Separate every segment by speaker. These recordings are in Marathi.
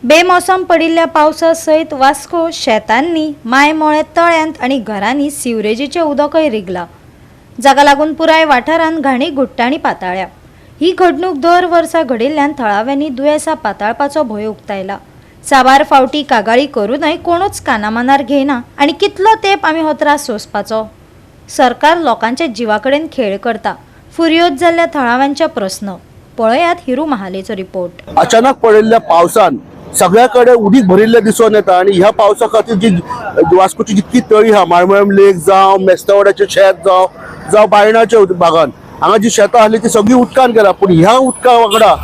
Speaker 1: बेमोसम पडिल्ल्या पावसा सयत वास्को शेतांनी मायमोळे तळ्यांत आणि घरांनी सिवरेजीचे उदकय रिगला, जाका लागून पुराय वाठारांत घाणी घुट्टाणी पाताळ्या। ही घडणूक दर वर्सा घडिल्ल्यान थळाव्यांनी दुयेसां पाताळपाचो भंय उक्तायला। साबार फावटी कागाळी करूनय कोणूच कानामनार घेयना आनी कितलो तेंप आमी हो त्रास सोंसपाचो। सरकार लोकांच्या जिवाकडेन खेळ करता। फुर्योज जाल्ल्या थळाव्यांचे प्रस्न पळयात हिरू महालेचो रिपोर्ट।
Speaker 2: अचानक पडिल्ल्या पावसान सगळ्याकडे उदीक भरिल्ले दिसून येता आणि ह्या पावसा खातीर जी वास्कोची जितकी तळी हा माळमेळम लेक जावं मेस्तावड्याचे शेत जावं बायणाचे भागान हांगा जी शेतां आसली ती सगळी उदकान गेला। पूण ह्या उदका वांगडा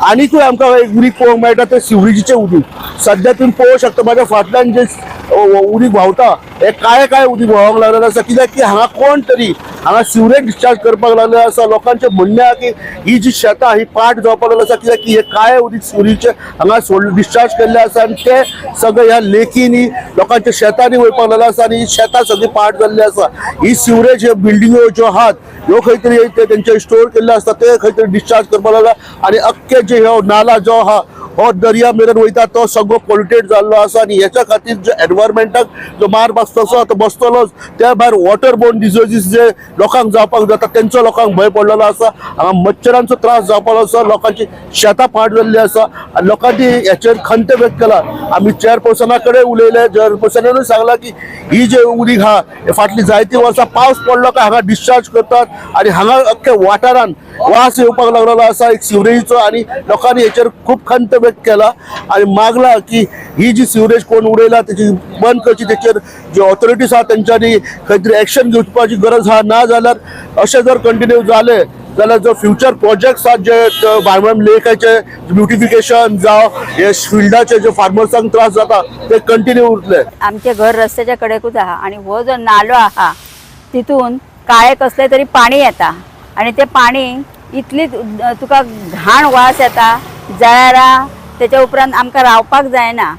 Speaker 2: आनीकूय आमकां एक उदीक पळोवंक मेळटा ते सिवरेजीचे उदीक। सध्या तुम्ही पळोवंक शकता म्हाज्या फाटल्यान जे उदीक व्हांवता हे काळे उदीक व्हांवूंक लागलेलें आसा, कित्याक की हांगा कोण तरी हांगा सिवरेज डिस्चार्ज करपाक लागले आसा। लोकांचे म्हणणें आसा की ही जी शेतां ही पाट जावपाक लागली आसा, कित्याक की हे काळे उदीक सिवरेजीचे हांगा डिस्चार्ज केल्ले आसा आणि ते सगळे ह्या लेकींनी लोकांच्या शेतांनी वयपाक लागले आसा आणि ही शेतां सगळी पाट जाल्ली आसा। ही सिवरेज ह्यो बिल्डिंगो ज्यो आहात ह्यो खंय तरी तेंचे स्टोर केल्ले आसता ते खंय तरी डिस्चार्ज करपाक लागला आणि अख्खे जे ह्यो नाला जो आहा हो दर्या मेरेन वयता तो सगळो पोल्युटेड जाल्लो आसा आणि ह्याच्या खातीर जो एनवायरमेंटाक जो मार बसता तो बसतलोच। त्या भायर वॉटर बोर्न डिजीजीस जे लोकांक जावपाक जाता तेंचो लोकांक भंय पडलेलो आसा। हांगा मच्छरांचो त्रास जावपाक आसा, लोकांची शेतां पाड जाल्ली आसा आणि लोकांनी हेचेर खंत व्यक्त केला। आमी चेअरपर्सना कडेन उलयले, चेअरपर्सनानूय सांगला की ही जे उदीक हा फाटली जायती वर्सां पावस पडलो काय हांगा डिस्चार्ज करतात आणि हांगा अख्ख्या वाठारान वास येवपाक लागलेलो आसा एक सिवरेजीचो आणि लोकांनी हेचेर खूब खंत व्यक्त केला आणि मागला की ही जी सिवरेज कोण उडयला त्याची बंद करची, त्याचेर जे ऑथॉरिटीज आहा त्यांच्यानी खंय तरी एक्शन घेवपाची गरज आहा। ना जाल्यार अशें जर कंटिन्यू जाले जाल्यार जो फ्युचर प्रोजेक्ट्स आहात जे माळमेळम लेकाचे ब्युटिफिकेशन जावं हे फिल्डाचे जे फार्मर्सांक त्रास जाता ते कंटिन्यू उरतले।
Speaker 3: आमचे घर रस्त्याच्या कडेकूच आहा आणि हो जो नालो आहा तितून काळे कसले तरी पाणी येता आणि ते पाणी इतली तुका घाण वास येता जळारा, त्याच्या उपरांत आमकां रावपाक जायना।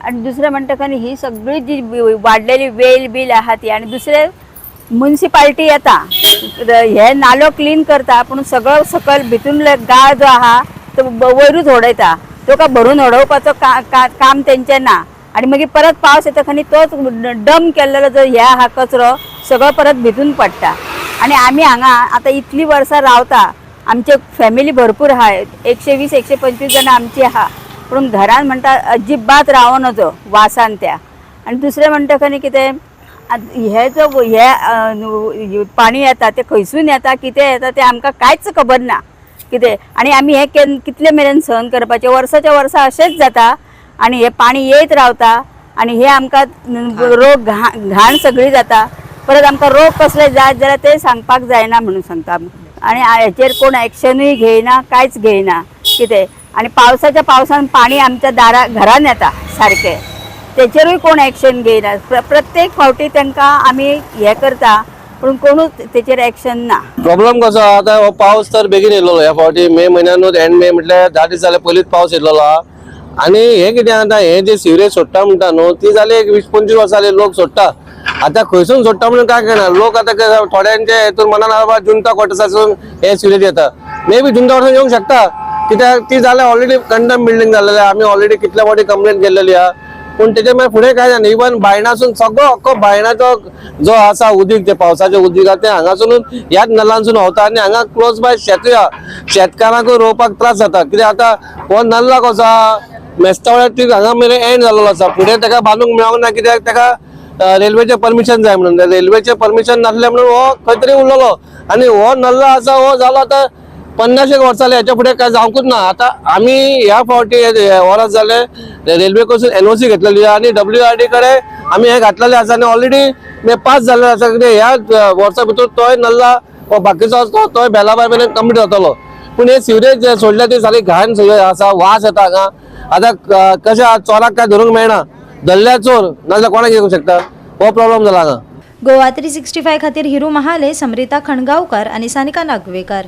Speaker 3: आणि दुसरें म्हणटकच ही सगळी जी वाडलेली वेल बील आहा ती आणि दुसरे म्युनिसिपालिटी येता हे नालो क्लीन करता पूण सगळो सकयल भितून गाळ जो आहा तो वयरूच उडयता, तो का भरून उडोवपाचो काम तेंचें ना। आणि मागीर परत पावस येता आनी तोच डम केल्लो जो हे आहा कचरो सगळो परत भितून पडटा। आणि आमी हांगा आतां इतली वर्सां रावता, आमचे फॅमिली भरपूर आहा, 120-125 जाणां आमची आहा, पूण घरान म्हणटा अजिबात रावनचो वासान त्या। आणि दुसरें म्हणटकच कितें हे जो हे पाणी येता ते खंयसून येता कितें येता ते आमकां कांयच खबर ना कितें। आणि आमी हे कितले मेरेन सहन करपाचें, वर्साच्या वर्सा अशेंच जाता आणि हे पाणी येत रावता आणि हे आमकां रोग घाण सगळी जाता। परत आमकां रोग कसले जात जाल्यार ते सांगपाक जायना म्हणून सांगता आणि हेचेर कोण एक्शनूय घेयना, कांयच घेयना कितें। आणि पावसाच्या पावसान पाणी आमच्या घरान येता सारकें, तेचेरूय कोण एक्शन घेयना। प्रत्येक फावटी तांकां आमी हे करता पूण कोणूच तेचेर एक्शन ना।
Speaker 4: प्रॉब्लेम कसो आतां हो पावस तर बेगीन येयलो ह्या फावटी मे म्हयन्यानूच एंड मे म्हटल्यार 10 दीस जाले पयलींच पावस येयलो आहा। आणि हे कितें आतां हे जे सिवरेज सोडटा म्हणटा न्हू ती जाली एक 20-25 वर्सां जाली लोक सोडटा। आता खंयसून सोडटा म्हणून काय कळना लोक आतां थोड्यांचे हेतून मनान आसा जुंता क्वॉर्टर्सासून हे सिवरेज येता, मे बी जुंता क्वॉर्टर्सासून येवंक शकता कित्याक ती जाल्यार ऑलरेडी कंडम बिल्डिंग जाल्लेली आमी ऑलरेडी कितल्या फावटी कंप्लेन केल्लेली आहा। पूण तेच्या मागीर फुडें काय जालें, इवन बायणासून सगळो अख्खो बायणाचो जो आसा उदीक ते पावसाचें उदीक आसा तें हांगासून ह्याच नलांसून व्हांवता आणि हांगा क्लोज बाय शेतूय आहा, शेतकारांकूय रोवपाक त्रास जाता कित्याक आतां हो नल्ला कसो आहा मेस्तावड्यार ती हांगा मेरेन एंड जाल्लो आसा, फुडें ताका बांदूंक मेळोंक ना कित्याक ताका रेल्वेचें परमिशन जाय म्हणून। रेल्वेचें परमिशन नासलें म्हणून हो खंय तरी उरलेलो आणि हो नल्ला आसा हो जालो आतां 50 वर्सां जाले, हेच्या फुडें काय जावंकूच ना। आतां आमी ह्या फावटी वर्स जाले रेल्वे कडसून NOC घेतलेली आहा आणि WRD कडेन आमी हे घातलेलें आसा आणि ऑलरेडी पास जाल्लें आसा कित्याक ह्या वर्सा भितर तोय नल्ला हो बाकीचो आसलो तोय बेलाबाय मेरेन कंप्लीट जातलो। पूण हे सिवरेज सोडल्या ती सारी घाण सगळी आसा, वास येता हांगा। आतां कशें चोराक काय धरूंक मेळना, धरल्या चोर नाजाल्यार कोणाक येवंक शकता, हो प्रॉब्लेम जाला हांगा।
Speaker 1: गोवा 365 खातीर हिरू महाले, समरिता खणगांवकार आनी सानिका नागवेकर।